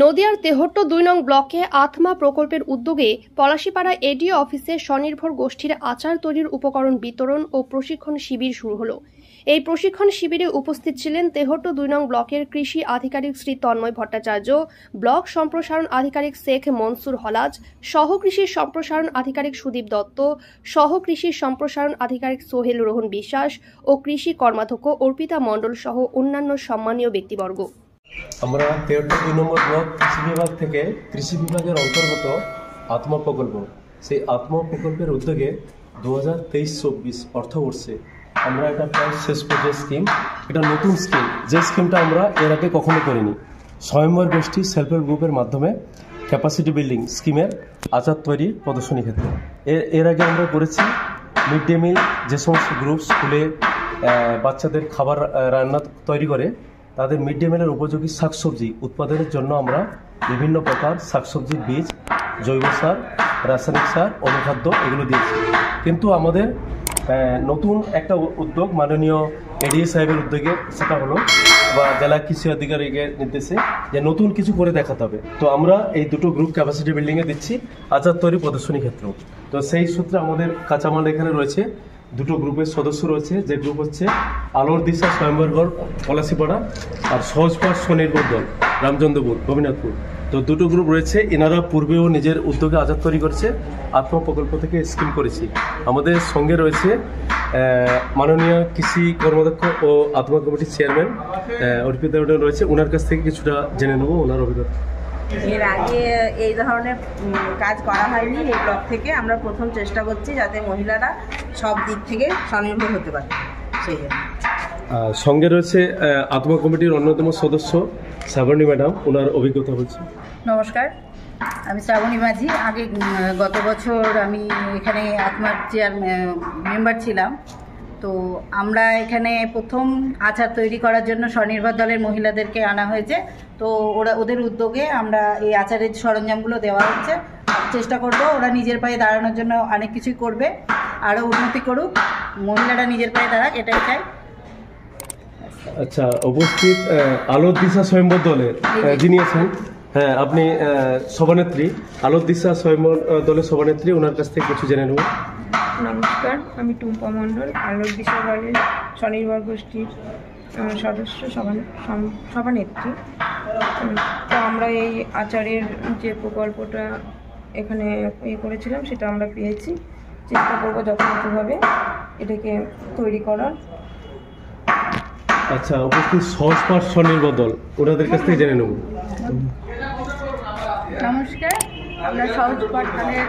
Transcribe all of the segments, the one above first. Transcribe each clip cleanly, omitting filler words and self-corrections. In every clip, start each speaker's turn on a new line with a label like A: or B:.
A: নদিয়ার তেহট্ট ২ নং ব্লকে আত্মা প্রকল্পের উদ্যোগে পলাশীপাড়া এডিও অফিসে স্বনির্ভর গোষ্ঠীর আচার তৈরির উপকরণ বিতরণ ও প্রশিক্ষণ শিবির শুরু হলো। এই প্রশিক্ষণ শিবিরে উপস্থিত ছিলেন তেহট্ট ২ নং ব্লকের কৃষি আধিকারিক শ্রী তন্ময় ভট্টাচার্য, ব্লক সম্প্রসারণ আধিকারিক শেখ মনসুর হলাজ, সহ কৃষি সম্প্রসারণ আধিকারিক সুদীপ দত্ত, সহ কৃষি সম্প্রসারণ আধিকারিক সোহেল রোহন বিশ্বাস ও কৃষি কর্মাধ্যক্ষ অর্পিতা মণ্ডল সহ অন্যান্য সম্মানীয় ব্যক্তিবর্গ।
B: আমরা তেহট্ট ২ নম্বর ব্লক কৃষি বিভাগ থেকে কৃষি বিভাগের অন্তর্গত আত্মা প্রকল্প, সেই আত্মা প্রকল্পের উদ্যোগে 2023-24 অর্থবর্ষে আমরা এটা প্রায় শেষ পর্যায়ে স্কিম, এটা নতুন স্কিম, যে স্কিমটা আমরা এর আগে কখনো করিনি। স্বয়ম্বর গোষ্ঠী সেলফ হেল্প গ্রুপের মাধ্যমে ক্যাপাসিটি বিল্ডিং স্কিমের আচার তৈরি প্রদর্শনী ক্ষেত্রে এর আগে আমরা করেছি মিড ডে মিল, যে সমস্ত গ্রুপ স্কুলে বাচ্চাদের খাবার রান্না তৈরি করে তাদের মিড ডে মিলের উপযোগী শাকসবজি উৎপাদনের জন্য আমরা বিভিন্ন প্রকার শাকসবজির বীজ, জৈব সার, রাসায়নিক সার, অনুখাদ্য এগুলো দিয়েছি। কিন্তু আমাদের নতুন একটা উদ্যোগ মাননীয় এডিএ সাহেবের উদ্যোগে, সেটা হলো বা জেলা কৃষি আধিকারিকের নির্দেশে যে নতুন কিছু করে দেখাতে হবে। তো আমরা এই দুটো গ্রুপ ক্যাপাসিটি বিল্ডিংয়ে দিচ্ছি আচার তৈরি প্রদর্শনী ক্ষেত্র। তো সেই সূত্রে আমাদের কাঁচামাল এখানে রয়েছে, দুটো গ্রুপের সদস্য রয়েছে, যে গ্রুপ হচ্ছে আলোর দিশা স্বয়ম্বরগড় পলাশীপাড়া আর সহজপাঠ স্বনির্ভর দল রামচন্দ্রপুর গোপীনাথপুর। তো দুটো গ্রুপ রয়েছে, এনারা পূর্বেও নিজের উদ্যোগে আচার তৈরি করেছে, আত্মা প্রকল্প থেকে স্কিম করেছি। আমাদের সঙ্গে রয়েছে মাননীয় কৃষি কর্মাধ্যক্ষ ও আত্মা কমিটির চেয়ারম্যান অর্পিতা রয়েছে, ওনার কাছ থেকে কিছুটা জেনে নেব ওনার অভিজ্ঞতা।
C: এর আগে এই ধরনের কাজ করা হয়নি। এই ব্লক থেকে আমরা প্রথম চেষ্টা করছি যাতে মহিলারা সব দিক থেকে স্বনির্ভর হতে পারে, সেই জন্য।
B: সঙ্গে রয়েছে আত্মা কমিটির অন্যতম সদস্য শ্রাবণী ম্যাডাম, ওনার অভিজ্ঞতা হচ্ছে।
D: নমস্কার, আমি শ্রাবণী মাঝি। আগে গত বছর আমি এখানে আত্মার চেয়ার মেম্বার ছিলাম। তো আমরা এখানে প্রথম আচার তৈরি করার জন্য স্বনির্ভর দলের মহিলাদেরকে আনা হয়েছে। তো ওদের উদ্যোগে আমরা এই আচারের সরঞ্জামগুলো দেওয়া হচ্ছে। চেষ্টা করব ওরা নিজের পায়ে দাঁড়ানোর জন্য অনেক কিছুই করবে, আরও উন্নতি করুক, মহিলারা নিজের পায়ে দাঁড়াক, এটাই চাই।
B: আচ্ছা, উপস্থিত আলোর দিশা স্বয়ম্বর দলের যিনি আছেন, হ্যাঁ আপনি সভানেত্রী, আলোর দিশা স্বয়ম্বর দলের সভানেত্রী, ওনার কাছ থেকে কিছু জেনে নেব।
E: নমস্কার, আমি টুম্পা মণ্ডল, আলোর দিশা দলের স্বনির্ভর গোষ্ঠীর সদস্য সভানেত্রী। তো আমরা এই আচারের যে প্রকল্পটা এখানে করেছিলাম সেটা আমরা পেয়েছি। চেষ্টা করবো যথাযথভাবে এটাকে তৈরি করার।
B: আচ্ছা, উপস্থিত সহজপাঠ স্বনির্ভর দল, ওনাদের কাছ থেকে জেনে নেব।
D: নমস্কার, আমরা সহজপাঠ দলের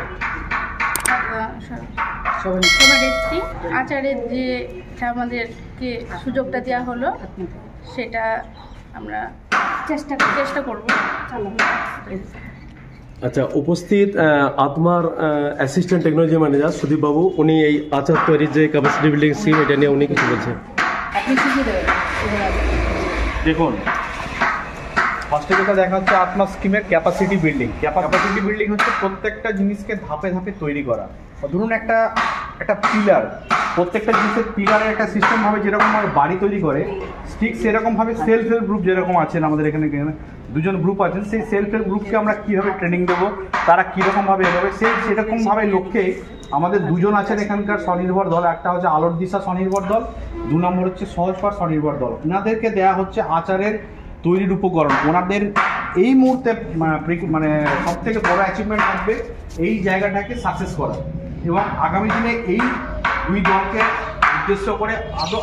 D: সভানেত্রী। আচারের যে আমাদেরকে সুযোগটা দেওয়া হলো সেটা আমরা চেষ্টা করব।
B: আচ্ছা, উপস্থিত আত্মার অ্যাসিস্ট্যান্ট টেকনোলজি ম্যানেজার সুদীপ বাবু, উনি এই আচার তৈরির যে ক্যাপাসিটি বিল্ডিং স্কিম, এটা নিয়ে উনি কিছু বলছেন।
F: দেখুন, ফার্স্টে যেটা দেখা হচ্ছে আত্মা স্কিমের ক্যাপাসিটি বিল্ডিং। ক্যাপাসিটি বিল্ডিং হচ্ছে প্রত্যেকটা জিনিসকে ধাপে ধাপে তৈরি করা। ধরুন একটা পিলার, প্রত্যেকটা জিনিসের পিলারের একটা সিস্টেম ভাবে যেরকমভাবে বাড়ি তৈরি করে, ঠিক সেরকমভাবে সেলফ হেল্প গ্রুপ যেরকম আছেন আমাদের এখানে দুজন গ্রুপ আছেন, সেই সেলফ হেল্প গ্রুপকে আমরা কীভাবে ট্রেনিং দেবো, তারা কীরকমভাবে এগোবে, সেরকমভাবে লক্ষ্যে আমাদের দুজন আছেন এখানকার স্বনির্ভর দল। একটা হচ্ছে আলোর দিশা স্বনির্ভর দল, 2 নম্বর হচ্ছে সহজপাঠ স্বনির্ভর দল। ওনাদেরকে দেওয়া হচ্ছে আচারের তৈরির উপকরণ। ওনাদের এই মুহূর্তে মানে সব থেকে বড় অ্যাচিভমেন্ট থাকবে এই জায়গাটাকে সাকসেস করা, এবং আগামী দিনে এই 2 দলকে উদ্দেশ্য করে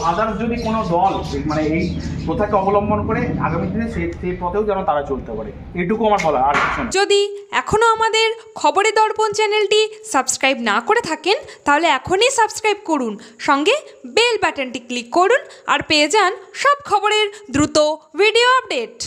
F: আদার্স যদি কোনো দল মানে এই প্রথাকে অবলম্বন করে আগামী দিনে সেই পথেও যেন তারা চলতে পারে, এটুকু আমার বলা। আর কিছু না।
G: যদি এখনও আমাদের খবরের দর্পণ চ্যানেলটি সাবস্ক্রাইব না করে থাকেন তাহলে এখনই সাবস্ক্রাইব করুন, সঙ্গে বেল বাটনটি ক্লিক করুন আর পেয়ে যান সব খবরের দ্রুত ভিডিও আপডেট।